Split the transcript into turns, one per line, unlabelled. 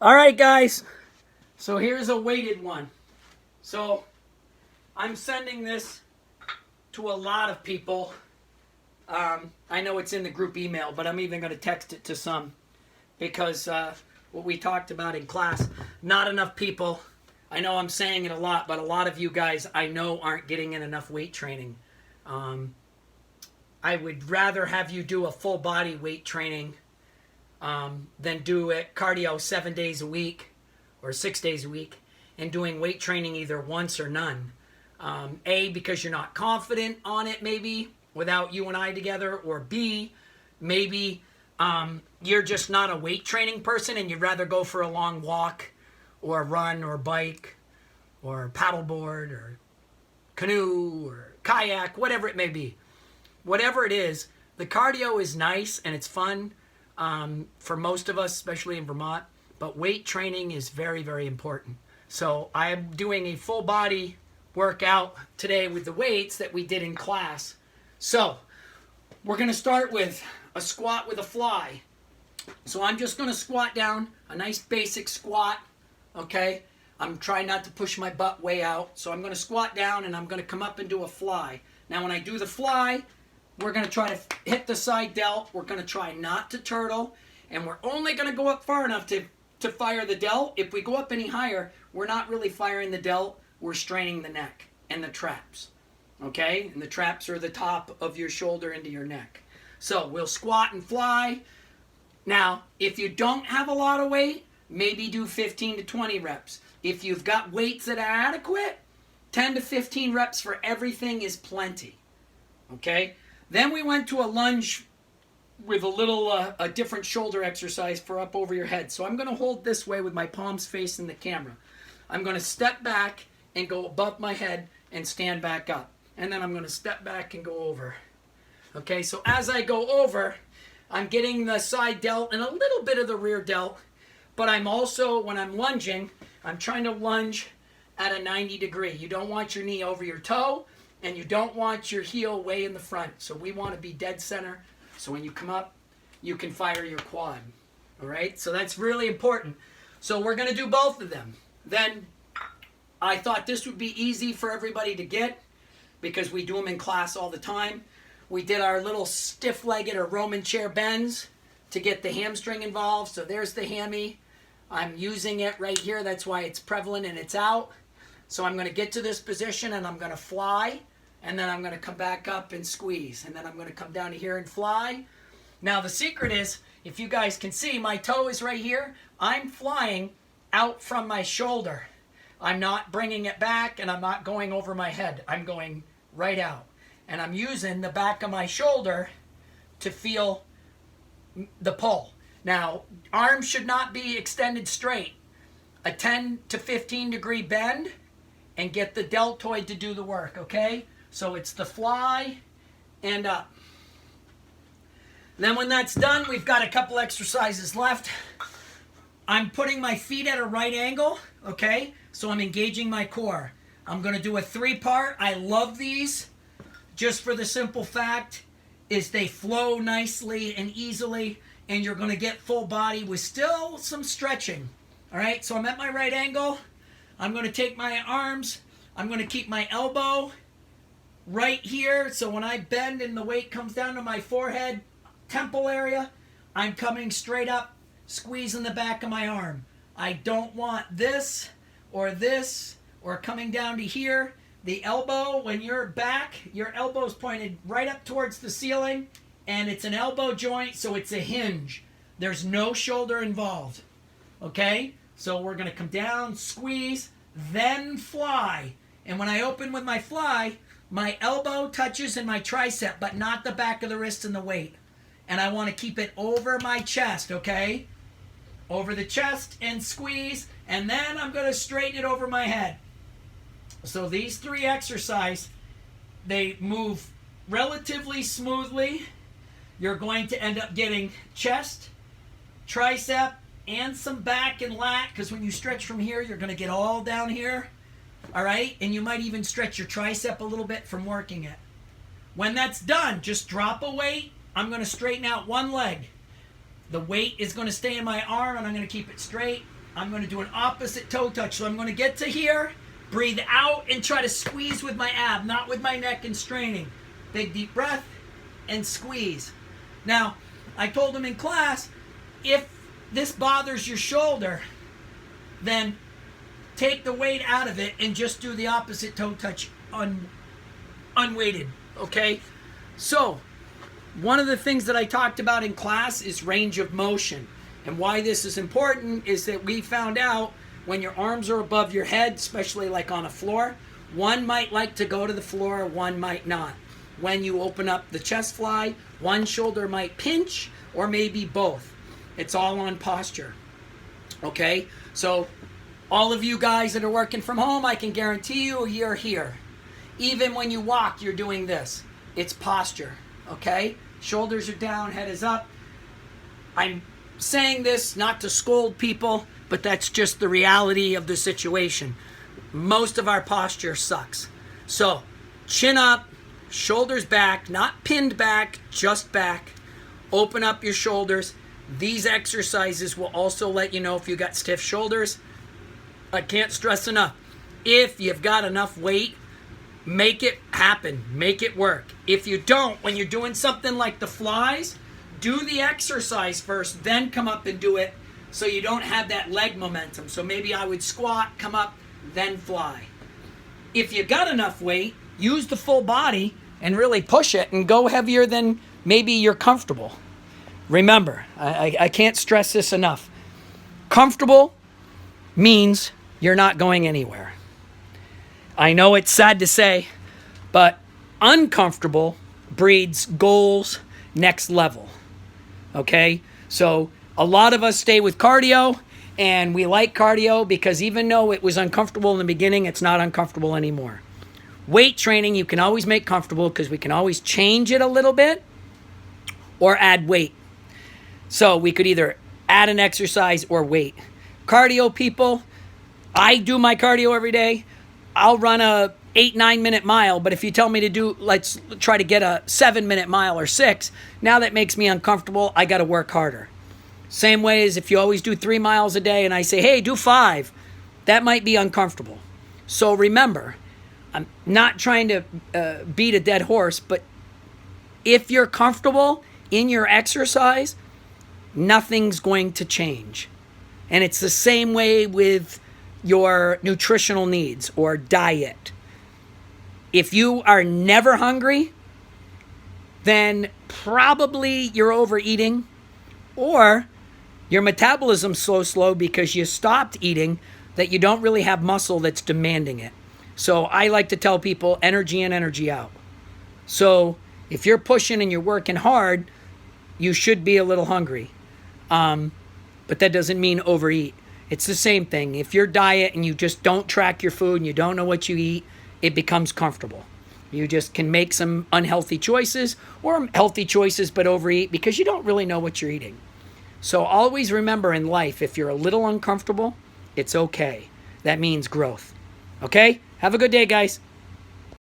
All right, guys. So here's a weighted one. So I'm sending this to a lot of people. I know it's in the group email, but I'm even going to text it to some because what we talked about in class, not enough people. I know I'm saying it a lot, but a lot of you guys I know aren't getting in enough weight training. I would rather have you do a full body weight training than do it cardio 7 days a week or 6 days a week and doing weight training either once or none. A, because you're not confident on it maybe without you and I together, or B, maybe you're just not a weight training person and you'd rather go for a long walk or run or bike or paddleboard or canoe or kayak, whatever it may be. Whatever it is, the cardio is nice and it's fun for most of us, especially in Vermont, but weight training is very, very important. So I'm doing a full body workout today with the weights that we did in class. So we're going to start with a squat with a fly. So I'm just going to squat down, a nice basic squat, okay? I'm trying not to push my butt way out. So I'm going to squat down and I'm going to come up and do a fly. Now when I do the fly, we're going to try to hit the side delt. We're going to try not to turtle. And we're only going to go up far enough to fire the delt. If we go up any higher, we're not really firing the delt. We're straining the neck and the traps. Okay? And the traps are the top of your shoulder into your neck. So we'll squat and fly. Now, if you don't have a lot of weight, maybe do 15 to 20 reps. If you've got weights that are adequate, 10 to 15 reps for everything is plenty. Okay? Then we went to a lunge with a little a different shoulder exercise for up over your head. So I'm going to hold this way with my palms facing the camera. I'm going to step back and go above my head and stand back up. And then I'm going to step back and go over. Okay, so as I go over, I'm getting the side delt and a little bit of the rear delt. But I'm also, when I'm lunging, I'm trying to lunge at a 90 degree. You don't want your knee over your toe. And you don't want your heel way in the front. So we want to be dead center. So when you come up, you can fire your quad. All right? So that's really important. So we're going to do both of them. Then I thought this would be easy for everybody to get because we do them in class all the time. We did our little stiff-legged or Roman chair bends to get the hamstring involved. So there's the hammy. I'm using it right here. That's why it's prevalent and it's out. So I'm going to get to this position and I'm going to fly. And then I'm going to come back up and squeeze. And then I'm going to come down to here and fly. Now the secret is, if you guys can see, my toe is right here. I'm flying out from my shoulder. I'm not bringing it back and I'm not going over my head. I'm going right out. And I'm using the back of my shoulder to feel the pull. Now, arms should not be extended straight. A 10 to 15 degree bend and get the deltoid to do the work, okay? So it's the fly and up. Then when that's done, we've got a couple exercises left. I'm putting my feet at a right angle, okay? So I'm engaging my core. I'm going to do a 3-part. I love these just for the simple fact is they flow nicely and easily, and you're going to get full body with still some stretching. All right, so I'm at my right angle. I'm going to take my arms. I'm going to keep my elbow right here. So when I bend and the weight comes down to my forehead, temple area, I'm coming straight up, squeezing the back of my arm. I don't want this or coming down to here. The elbow, when you're back, your elbow's pointed right up towards the ceiling, and it's an elbow joint, so it's a hinge. There's no shoulder involved. Okay? So we're going to come down, squeeze, then fly. And when I open with my fly, my elbow touches in my tricep, but not the back of the wrist and the weight. And I want to keep it over my chest, okay? Over the chest and squeeze, and then I'm going to straighten it over my head. So these 3 exercises, they move relatively smoothly. You're going to end up getting chest, tricep, and some back and lat, because when you stretch from here, you're going to get all down here. All right? And you might even stretch your tricep a little bit from working it. When that's done, just drop a weight. I'm going to straighten out one leg. The weight is going to stay in my arm, and I'm going to keep it straight. I'm going to do an opposite toe touch. So I'm going to get to here, breathe out, and try to squeeze with my ab, not with my neck and straining. Big deep breath and squeeze. Now, I told them in class, if this bothers your shoulder, then take the weight out of it and just do the opposite toe touch unweighted, okay? So, one of the things that I talked about in class is range of motion. And why this is important is that we found out when your arms are above your head, especially like on a floor, one might like to go to the floor, one might not. When you open up the chest fly, one shoulder might pinch or maybe both. It's all on posture. Okay? So all of you guys that are working from home, I can guarantee you you're here. Even when you walk, you're doing this. It's posture. Okay? Shoulders are down, head is up. I'm saying this not to scold people, but that's just the reality of the situation. Most of our posture sucks. So, chin up, shoulders back, not pinned back, just back. Open up your shoulders. These exercises will also let you know if you got stiff shoulders. I can't stress enough. If you've got enough weight, make it happen. Make it work. If you don't, when you're doing something like the flies, do the exercise first, then come up and do it so you don't have that leg momentum. So maybe I would squat, come up, then fly. If you got enough weight, use the full body and really push it and go heavier than maybe you're comfortable. Remember, I can't stress this enough. Comfortable means you're not going anywhere. I know it's sad to say, but uncomfortable breeds goals next level. Okay? So a lot of us stay with cardio, and we like cardio because even though it was uncomfortable in the beginning, it's not uncomfortable anymore. Weight training, you can always make comfortable because we can always change it a little bit or add weight. So we could either add an exercise or weight. Cardio people, I do my cardio every day. I'll run a 8-9 minute mile, but if you tell me to do, let's try to get a 7-minute mile or 6, now that makes me uncomfortable. I got to work harder. Same way as if you always do 3 miles a day and I say, hey, do 5, that might be uncomfortable. So remember, I'm not trying to beat a dead horse, but if you're comfortable in your exercise, nothing's going to change. And it's the same way with your nutritional needs or diet. If you are never hungry, then probably you're overeating, or your metabolism's so slow because you stopped eating that you don't really have muscle that's demanding it. So I like to tell people energy in, energy out. So if you're pushing and you're working hard, you should be a little hungry. But that doesn't mean overeat. It's the same thing. If your diet and you just don't track your food and you don't know what you eat, it becomes comfortable. You just can make some unhealthy choices or healthy choices but overeat because you don't really know what you're eating. So always remember in life, if you're a little uncomfortable, it's okay. That means growth. Okay? Have a good day, guys.